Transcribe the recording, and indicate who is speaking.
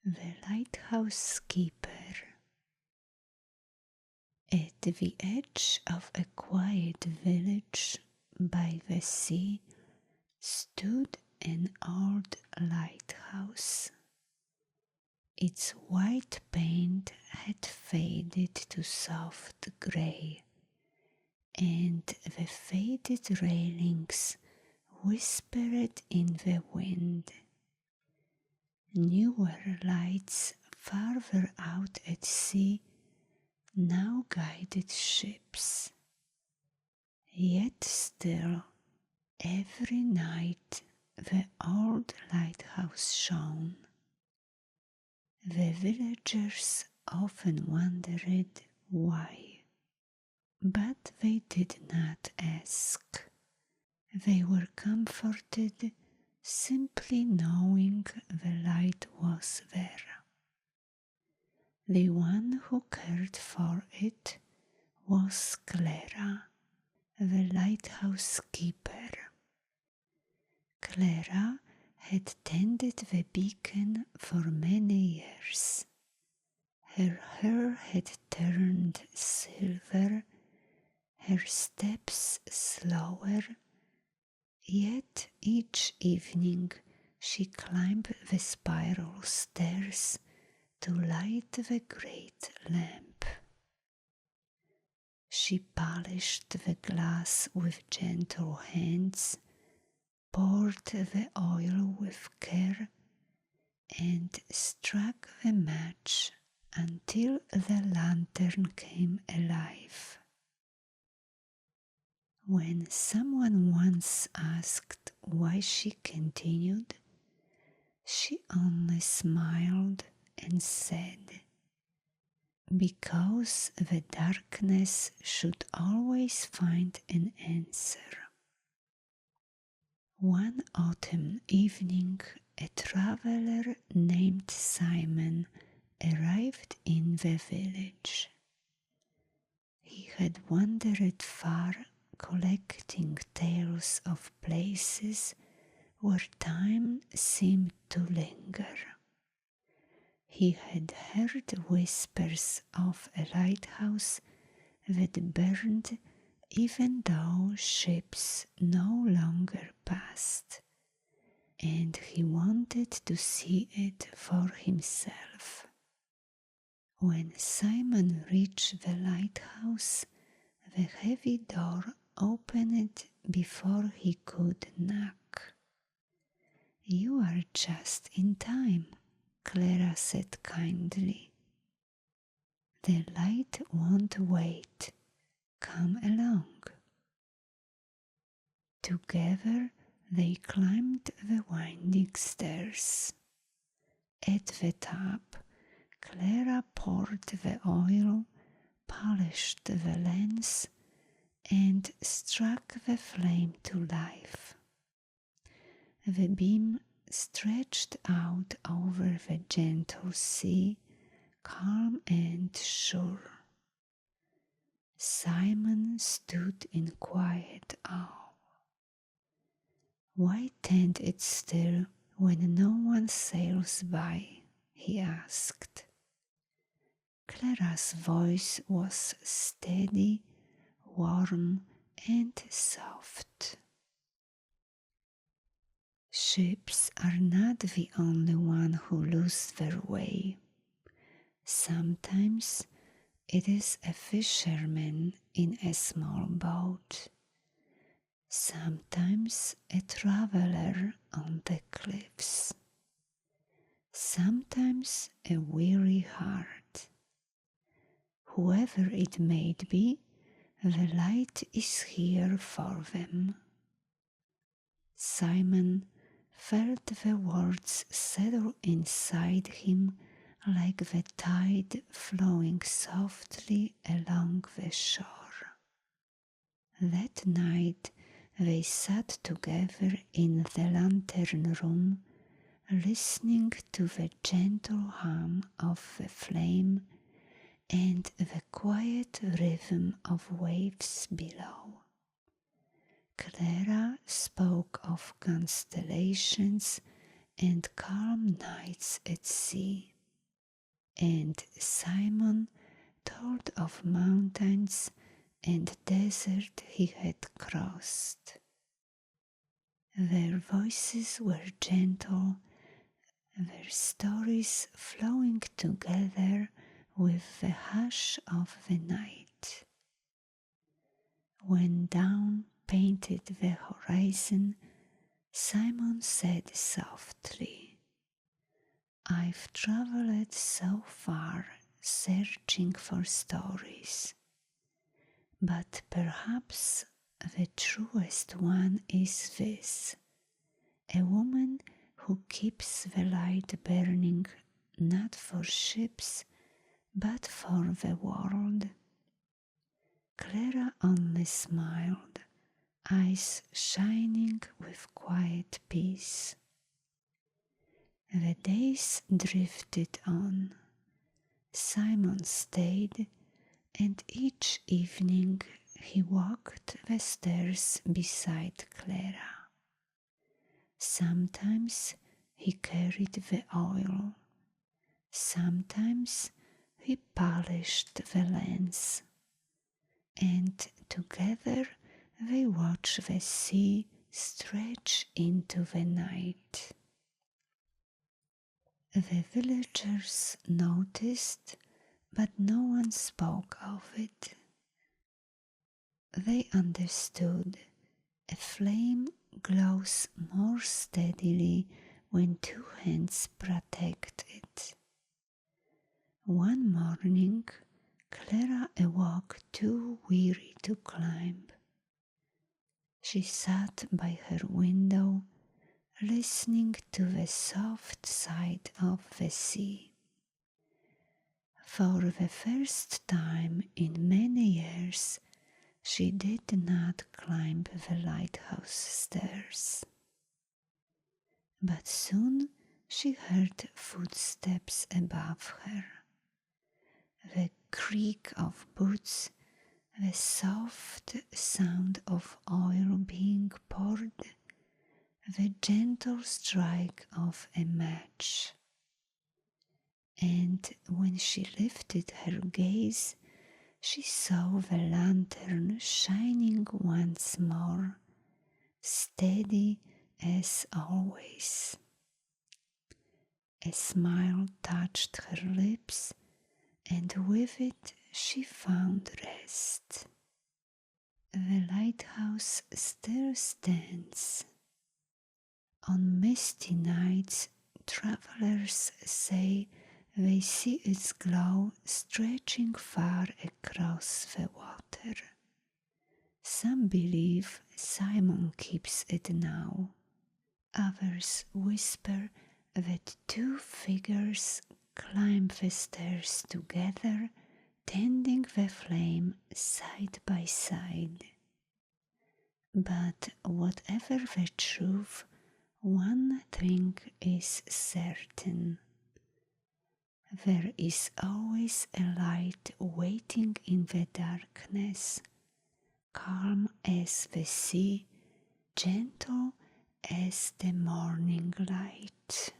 Speaker 1: The Lighthouse Keeper. At the edge of a quiet village by the sea stood an old lighthouse. Its white paint had faded to soft grey, and the faded railings whispered in the wind. Newer lights farther out at sea now guided ships. Yet still, every night the old lighthouse shone. The villagers often wondered why, but they did not ask. They were comforted simply knowing the light was there. The one who cared for it was Clara, the lighthouse keeper. Clara had tended the beacon for many years. Her hair had turned silver, her steps slower, yet each evening she climbed the spiral stairs to light the great lamp. She polished the glass with gentle hands, poured the oil with care, and struck the match until the lantern came alive. When someone once asked why she continued, she only smiled and said, "Because the darkness should always find an answer." One autumn evening, a traveler named Simon arrived in the village. He had wandered far, collecting tales of places where time seemed to linger. He had heard whispers of a lighthouse that burned even though ships no longer passed, and he wanted to see it for himself. When Simon reached the lighthouse, the heavy door opened before he could knock. "You are just in time," Clara said kindly. "The light won't wait. Come along." Together they climbed the winding stairs. At the top, Clara poured the oil, polished the lens, and struck the flame to life. The beam stretched out over the gentle sea, calm and sure. Simon stood in quiet awe. "Why tend it still when no one sails by?" he asked. Clara's voice was steady, warm, and soft. Ships are not the only one who lose their way. Sometimes it is a fisherman in a small boat. Sometimes a traveler on the cliffs. Sometimes a weary heart. Whoever it may be, the light is here for them. Simon felt the words settle inside him like the tide flowing softly along the shore. That night they sat together in the lantern room, listening to the gentle hum of the flame and the quiet rhythm of waves below. Clara spoke of constellations and calm nights at sea. and Simon told of mountains and desert he had crossed. Their voices were gentle, their stories flowing together with the hush of the night. When dawn painted the horizon, Simon said softly, "I've traveled so far searching for stories, but perhaps the truest one is this: a woman who keeps the light burning not for ships but for the world." Clara only smiled, eyes shining with quiet peace. The days drifted on. Simon stayed, and each evening he walked the stairs beside Clara. Sometimes he carried the oil, sometimes he polished the lens, and together they watched the sea stretch into the night. The villagers noticed, but no one spoke of it. They understood. A flame glows more steadily when two hands protect it. One morning, Clara awoke too weary to climb. She sat by her window, listening to the soft sigh of the sea. For the first time in many years, she did not climb the lighthouse stairs. But soon she heard footsteps above her. The creak of boots, the soft sound of oil being poured, the gentle strike of a match. And when she lifted her gaze, she saw the lantern shining once more, steady as always. A smile touched her lips, and with it she found rest. The lighthouse still stands. On misty nights, travelers say they see its glow stretching far across the water. Some believe Simon keeps it now. Others whisper that two figures climb the stairs together, tending the flame side by side. But whatever the truth, one thing is certain. There is always a light waiting in the darkness, calm as the sea, gentle as the morning light.